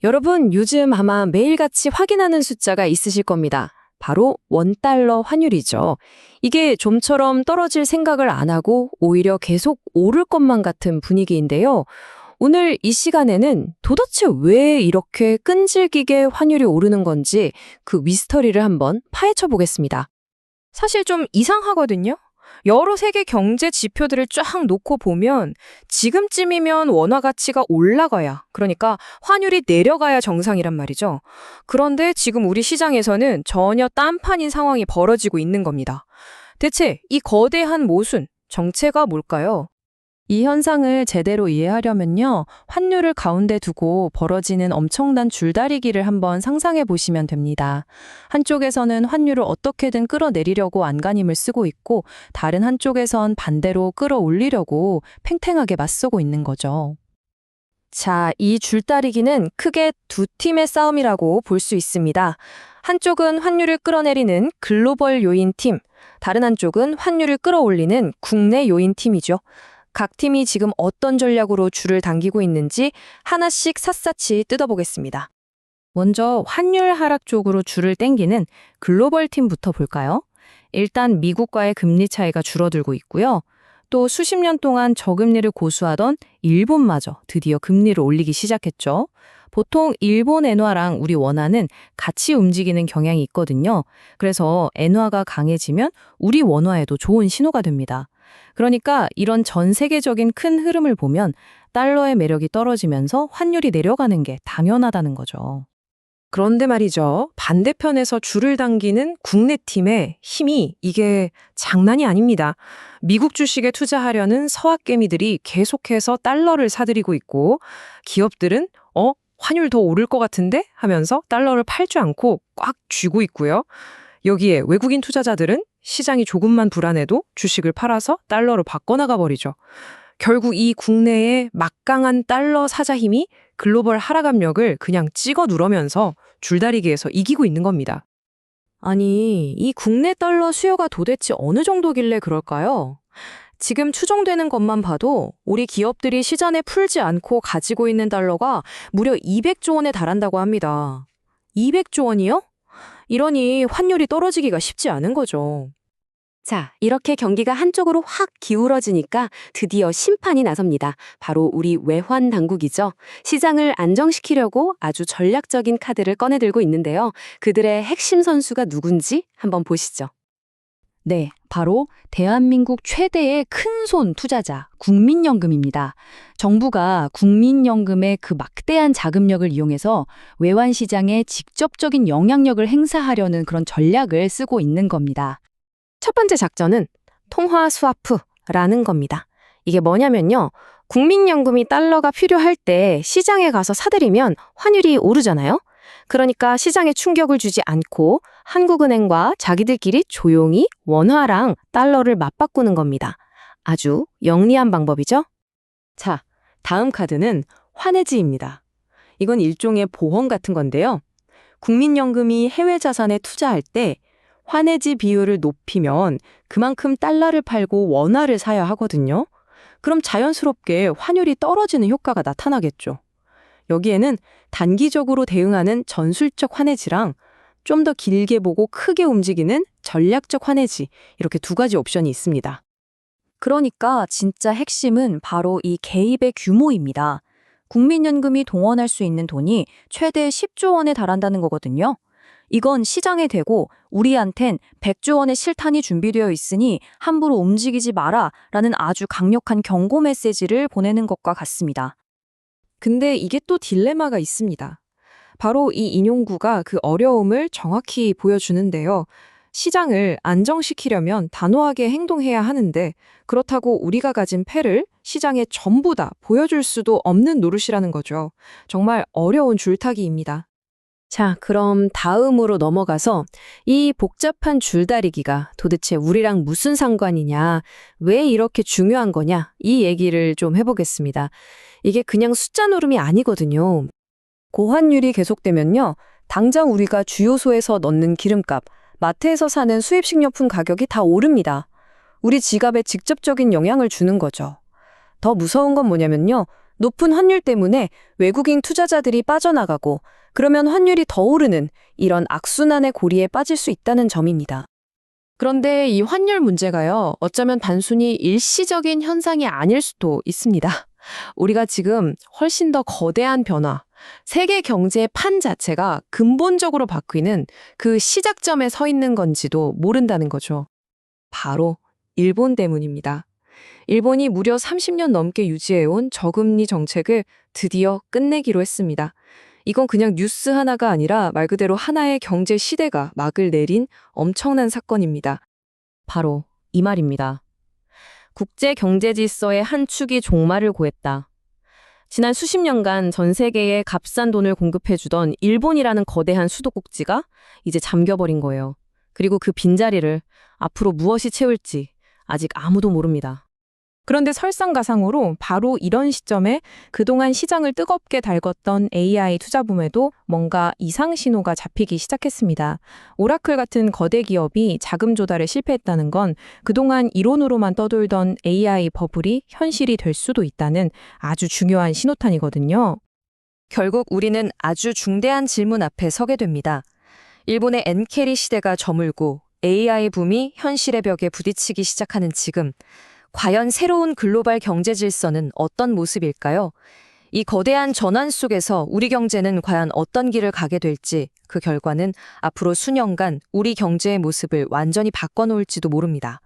여러분, 요즘 아마 매일같이 확인하는 숫자가 있으실 겁니다. 바로 원달러 환율이죠. 이게 좀처럼 떨어질 생각을 안 하고 오히려 계속 오를 것만 같은 분위기인데요. 오늘 이 시간에는 도대체 왜 이렇게 끈질기게 환율이 오르는 건지 그 미스터리를 한번 파헤쳐 보겠습니다. 사실 좀 이상하거든요. 여러 세계 경제 지표들을 쫙 놓고 보면 지금쯤이면 원화 가치가 올라가야, 그러니까 환율이 내려가야 정상이란 말이죠. 그런데 지금 우리 시장에서는 전혀 딴판인 상황이 벌어지고 있는 겁니다. 대체 이 거대한 모순, 정체가 뭘까요? 이 현상을 제대로 이해하려면요, 환율을 가운데 두고 벌어지는 엄청난 줄다리기를 한번 상상해 보시면 됩니다. 한쪽에서는 환율을 어떻게든 끌어내리려고 안간힘을 쓰고 있고, 다른 한쪽에선 반대로 끌어올리려고 팽팽하게 맞서고 있는 거죠. 자, 이 줄다리기는 크게 두 팀의 싸움이라고 볼 수 있습니다. 한쪽은 환율을 끌어내리는 글로벌 요인 팀, 다른 한쪽은 환율을 끌어올리는 국내 요인 팀이죠. 각 팀이 지금 어떤 전략으로 줄을 당기고 있는지 하나씩 샅샅이 뜯어보겠습니다. 먼저 환율 하락 쪽으로 줄을 당기는 글로벌 팀부터 볼까요? 일단 미국과의 금리 차이가 줄어들고 있고요. 또 수십 년 동안 저금리를 고수하던 일본마저 드디어 금리를 올리기 시작했죠. 보통 일본 엔화랑 우리 원화는 같이 움직이는 경향이 있거든요. 그래서 엔화가 강해지면 우리 원화에도 좋은 신호가 됩니다. 그러니까 이런 전 세계적인 큰 흐름을 보면 달러의 매력이 떨어지면서 환율이 내려가는 게 당연하다는 거죠. 그런데 말이죠. 반대편에서 줄을 당기는 국내 팀의 힘이 이게 장난이 아닙니다. 미국 주식에 투자하려는 서학개미들이 계속해서 달러를 사들이고 있고 기업들은 환율 더 오를 것 같은데? 하면서 달러를 팔지 않고 꽉 쥐고 있고요. 여기에 외국인 투자자들은 시장이 조금만 불안해도 주식을 팔아서 달러로 바꿔나가 버리죠. 결국 이 국내의 막강한 달러 사자 힘이 글로벌 하락 압력을 그냥 찍어 누르면서 줄다리기에서 이기고 있는 겁니다. 아니, 이 국내 달러 수요가 도대체 어느 정도길래 그럴까요? 지금 추정되는 것만 봐도 우리 기업들이 시장에 풀지 않고 가지고 있는 달러가 무려 200조 원에 달한다고 합니다. 200조 원이요? 이러니 환율이 떨어지기가 쉽지 않은 거죠. 자, 이렇게 경기가 한쪽으로 확 기울어지니까 드디어 심판이 나섭니다. 바로 우리 외환 당국이죠. 시장을 안정시키려고 아주 전략적인 카드를 꺼내들고 있는데요. 그들의 핵심 선수가 누군지 한번 보시죠. 네, 바로 대한민국 최대의 큰손 투자자, 국민연금입니다. 정부가 국민연금의 그 막대한 자금력을 이용해서 외환 시장에 직접적인 영향력을 행사하려는 그런 전략을 쓰고 있는 겁니다. 첫 번째 작전은 통화 스와프라는 겁니다. 이게 뭐냐면요. 국민연금이 달러가 필요할 때 시장에 가서 사들이면 환율이 오르잖아요. 그러니까 시장에 충격을 주지 않고 한국은행과 자기들끼리 조용히 원화랑 달러를 맞바꾸는 겁니다. 아주 영리한 방법이죠? 자, 다음 카드는 환해지입니다. 이건 일종의 보험 같은 건데요. 국민연금이 해외 자산에 투자할 때 환해지 비율을 높이면 그만큼 달러를 팔고 원화를 사야 하거든요. 그럼 자연스럽게 환율이 떨어지는 효과가 나타나겠죠. 여기에는 단기적으로 대응하는 전술적 환해지랑 좀 더 길게 보고 크게 움직이는 전략적 환해지, 이렇게 두 가지 옵션이 있습니다. 그러니까 진짜 핵심은 바로 이 개입의 규모입니다. 국민연금이 동원할 수 있는 돈이 최대 10조 원에 달한다는 거거든요. 이건 시장에 대고 우리한텐 100조 원의 실탄이 준비되어 있으니 함부로 움직이지 마라 라는 아주 강력한 경고 메시지를 보내는 것과 같습니다. 근데 이게 또 딜레마가 있습니다. 바로 이 인용구가 그 어려움을 정확히 보여주는데요. 시장을 안정시키려면 단호하게 행동해야 하는데 그렇다고 우리가 가진 패를 시장에 전부 다 보여줄 수도 없는 노릇이라는 거죠. 정말 어려운 줄타기입니다. 자, 그럼 다음으로 넘어가서 이 복잡한 줄다리기가 도대체 우리랑 무슨 상관이냐, 왜 이렇게 중요한 거냐, 이 얘기를 좀 해보겠습니다. 이게 그냥 숫자 노름이 아니거든요. 고환율이 계속되면요, 당장 우리가 주요소에서 넣는 기름값, 마트에서 사는 수입식료품 가격이 다 오릅니다. 우리 지갑에 직접적인 영향을 주는 거죠. 더 무서운 건 뭐냐면요, 높은 환율 때문에 외국인 투자자들이 빠져나가고 그러면 환율이 더 오르는 이런 악순환의 고리에 빠질 수 있다는 점입니다. 그런데 이 환율 문제가요, 어쩌면 단순히 일시적인 현상이 아닐 수도 있습니다. 우리가 지금 훨씬 더 거대한 변화, 세계 경제의 판 자체가 근본적으로 바뀌는 그 시작점에 서 있는 건지도 모른다는 거죠. 바로 일본 때문입니다. 일본이 무려 30년 넘게 유지해온 저금리 정책을 드디어 끝내기로 했습니다. 이건 그냥 뉴스 하나가 아니라 말 그대로 하나의 경제 시대가 막을 내린 엄청난 사건입니다. 바로 이 말입니다. 국제 경제 질서의 한 축이 종말을 고했다. 지난 수십 년간 전 세계에 값싼 돈을 공급해주던 일본이라는 거대한 수도꼭지가 이제 잠겨버린 거예요. 그리고 그 빈자리를 앞으로 무엇이 채울지 아직 아무도 모릅니다. 그런데 설상가상으로 바로 이런 시점에 그동안 시장을 뜨겁게 달궜던 AI 투자붐에도 뭔가 이상 신호가 잡히기 시작했습니다. 오라클 같은 거대 기업이 자금 조달에 실패했다는 건 그동안 이론으로만 떠돌던 AI 버블이 현실이 될 수도 있다는 아주 중요한 신호탄이거든요. 결국 우리는 아주 중대한 질문 앞에 서게 됩니다. 일본의 엔캐리 시대가 저물고 AI 붐이 현실의 벽에 부딪히기 시작하는 지금, 과연 새로운 글로벌 경제 질서는 어떤 모습일까요? 이 거대한 전환 속에서 우리 경제는 과연 어떤 길을 가게 될지, 그 결과는 앞으로 수년간 우리 경제의 모습을 완전히 바꿔놓을지도 모릅니다.